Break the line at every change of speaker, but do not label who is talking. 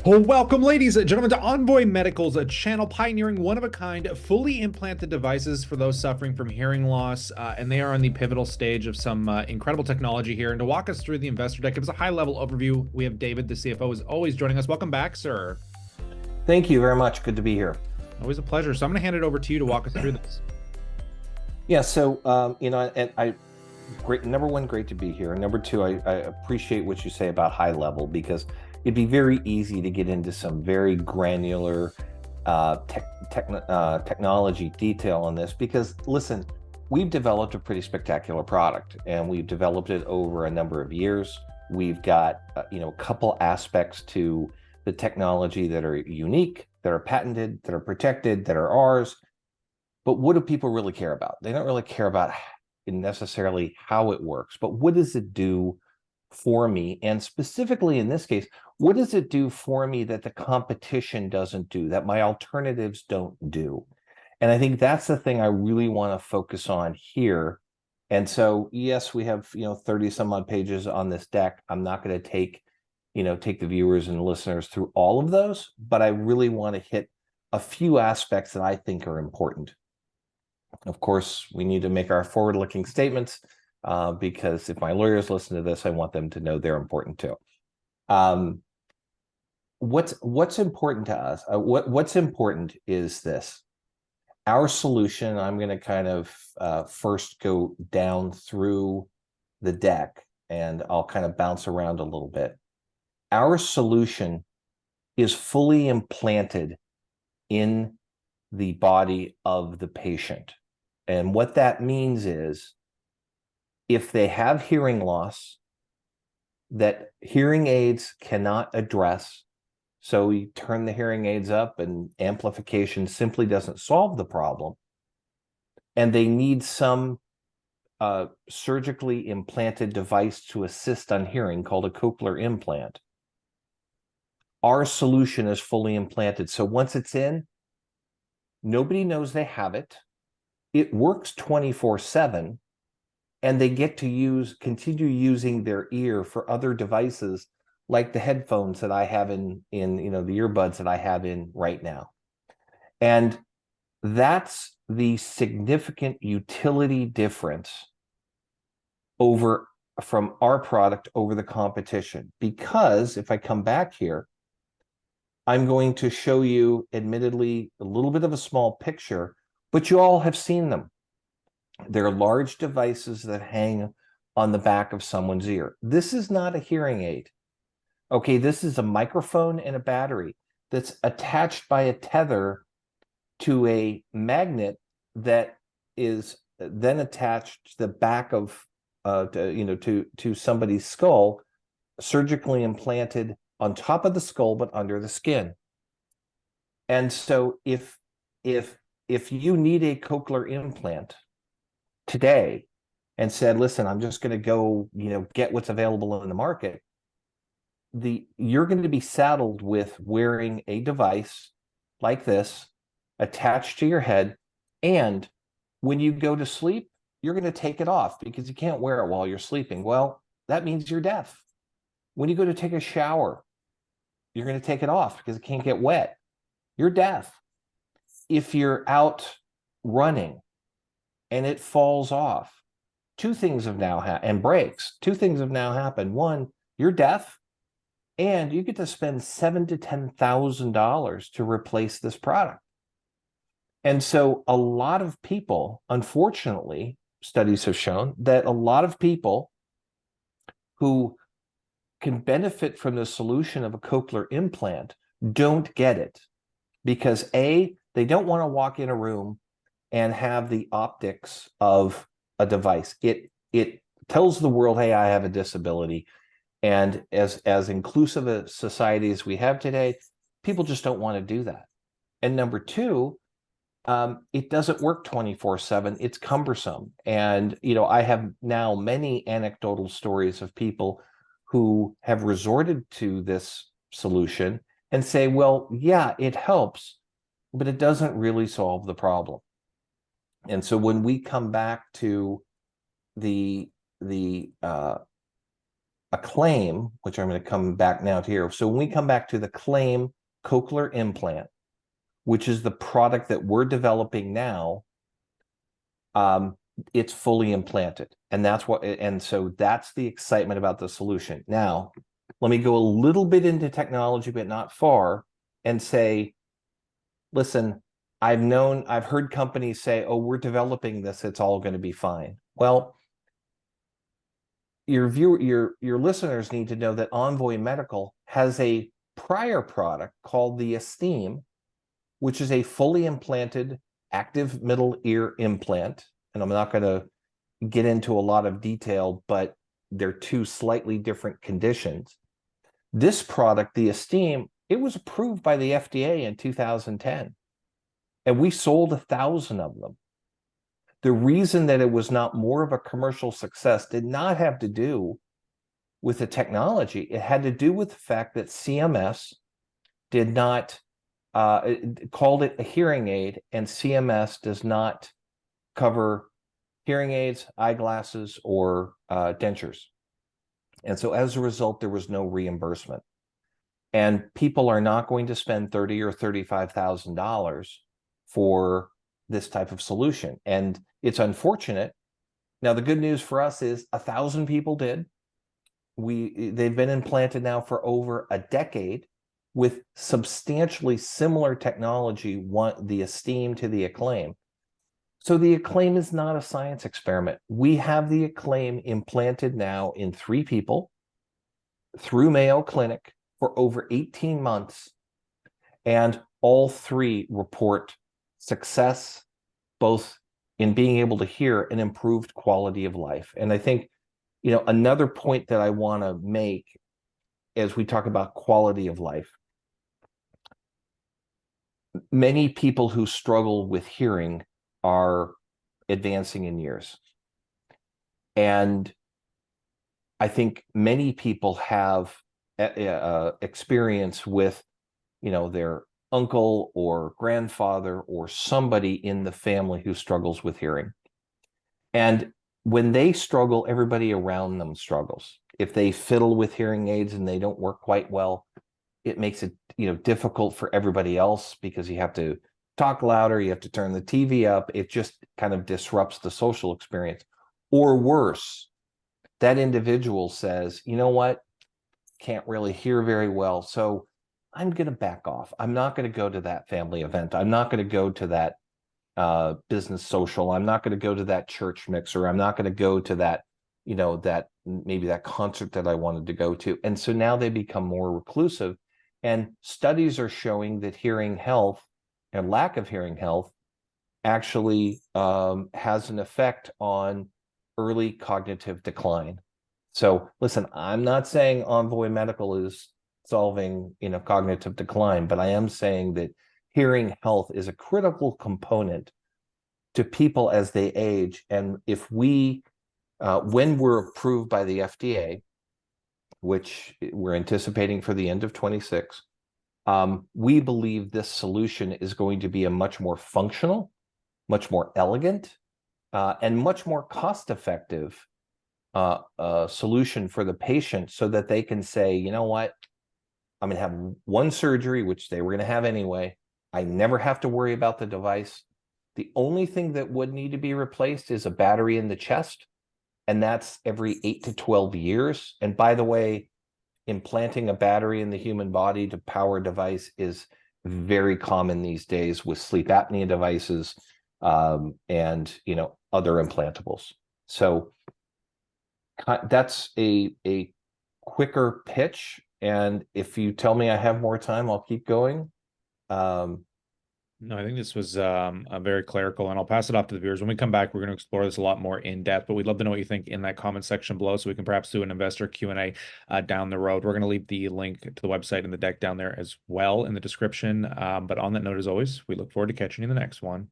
Well, welcome, ladies and gentlemen, to Envoy Medical's a channel pioneering one-of-a-kind, fully implanted devices for those suffering from hearing loss, and they are on the pivotal stage of some incredible technology here. And to walk us through the investor deck, give us a high-level overview, we have David, the CFO, is always joining us. Welcome back, sir.
Thank you very much. Good to be here.
Always a pleasure. So I'm going to hand it over to you to walk us through this.
Yeah, so and great. Number one, great to be here. Number two, I appreciate what you say about high level because it'd be very easy to get into some very granular technology detail on this. Because listen, we've developed a pretty spectacular product, and we've developed it over a number of years. We've got a couple aspects to the technology that are unique, that are patented, that are protected, that are ours. But what do people really care about? They don't really care about necessarily how it works, but what does it do for me? And specifically in this case, what does it do for me that the competition doesn't do, that my alternatives don't do? And I think that's the thing I really want to focus on here. And so, yes, we have 30 some odd pages on this deck. I'm not going to take the viewers and listeners through all of those, but I really want to hit a few aspects that I think are important. Of course, we need to make our forward-looking statements because if my lawyers listen to this, I want them to know they're important too. What's important to us? What's important is this. Our solution, I'm going to kind of first go down through the deck, and I'll kind of bounce around a little bit. Our solution is fully implanted in the body of the patient. And what that means is if they have hearing loss that hearing aids cannot address, so we turn the hearing aids up and amplification simply doesn't solve the problem, and they need some surgically implanted device to assist on hearing called a cochlear implant, our solution is fully implanted. So once it's in, nobody knows they have it. It works 24/7, and they get to continue using their ear for other devices like the headphones that I have in the earbuds that I have in right now. And that's the significant utility difference from our product over the competition. Because if I come back here, I'm going to show you, admittedly, a little bit of a small picture, but you all have seen them. They're large devices that hang on the back of someone's ear. This is not a hearing aid. Okay, this is a microphone and a battery that's attached by a tether to a magnet that is then attached to the back of to somebody's skull, surgically implanted on top of the skull but under the skin. And so if you need a cochlear implant today and said, listen, I'm just going to go, get what's available in the market, you're going to be saddled with wearing a device like this attached to your head. And when you go to sleep, you're going to take it off because you can't wear it while you're sleeping. Well, that means you're deaf. When you go to take a shower, you're going to take it off because it can't get wet. You're deaf. If you're out running and it falls off, two things have now happened, and breaks. Two things have now happened. One, you're deaf, and you get to spend $7,000 to $10,000 to replace this product. And so a lot of people, unfortunately, studies have shown that a lot of people who can benefit from the solution of a cochlear implant don't get it because A, they don't want to walk in a room and have the optics of a device. It tells the world, hey, I have a disability. And as inclusive a society as we have today, people just don't want to do that. And number two, it doesn't work 24/7. It's cumbersome. And, I have now many anecdotal stories of people who have resorted to this solution and say, well, yeah, it helps, but it doesn't really solve the problem. And so when we come back to the a claim, which I'm going to come back now to here. So when we come back to the claim cochlear implant, which is the product that we're developing now, it's fully implanted. And so that's the excitement about the solution. Now, let me go a little bit into technology, but not far, and say, listen, I've heard companies say, oh, we're developing this, it's all going to be fine. Well, your listeners need to know that Envoy Medical has a prior product called the Esteem, which is a fully implanted active middle ear implant. And I'm not going to get into a lot of detail, but they're two slightly different conditions. This product, the Esteem, it was approved by the FDA in 2010, and we sold 1,000 of them. The reason that it was not more of a commercial success did not have to do with the technology. It had to do with the fact that CMS did not called it a hearing aid, and CMS does not cover hearing aids, eyeglasses, or dentures. And so as a result, there was no reimbursement. And people are not going to spend $30,000 or $35,000 for this type of solution. And it's unfortunate. Now, the good news for us is 1,000 people did. They've been implanted now for over a decade with substantially similar technology, the Esteem to the Acclaim. So the Acclaim is not a science experiment. We have the Acclaim implanted now in 3 people through Mayo Clinic for over 18 months. And all 3 report success, both in being able to hear and improved quality of life. And I think, another point that I want to make as we talk about quality of life, many people who struggle with hearing are advancing in years. And I think many people have experience with, their uncle or grandfather or somebody in the family who struggles with hearing. And when they struggle, everybody around them struggles. If they fiddle with hearing aids and they don't work quite well, it makes it, difficult for everybody else because you have to talk louder, you have to turn the TV up. It just kind of disrupts the social experience. Or worse, that individual says, you know what, can't really hear very well, so I'm going to back off. I'm not going to go to that family event. I'm not going to go to that business social. I'm not going to go to that church mixer. I'm not going to go to that, maybe that concert that I wanted to go to. And so now they become more reclusive. And studies are showing that hearing health and lack of hearing health actually has an effect on early cognitive decline. So listen, I'm not saying Envoy Medical is solving, cognitive decline, but I am saying that hearing health is a critical component to people as they age. And if we, when we're approved by the FDA, which we're anticipating for the end of 26, we believe this solution is going to be a much more functional, much more elegant, and much more cost-effective solution for the patient, so that they can say, you know what, I'm going to have one surgery, which they were going to have anyway. I never have to worry about the device. The only thing that would need to be replaced is a battery in the chest, and that's every 8 to 12 years. And by the way, implanting a battery in the human body to power a device is very common these days with sleep apnea devices and other implantables. So that's a quicker pitch. And if you tell me I have more time, I'll keep going.
No, I think this was very clerical, and I'll pass it off to the viewers. When we come back, we're going to explore this a lot more in depth, but we'd love to know what you think in that comment section below, so we can perhaps do an investor Q&A down the road. We're going to leave the link to the website and the deck down there as well in the description. But on that note, as always, we look forward to catching you in the next one.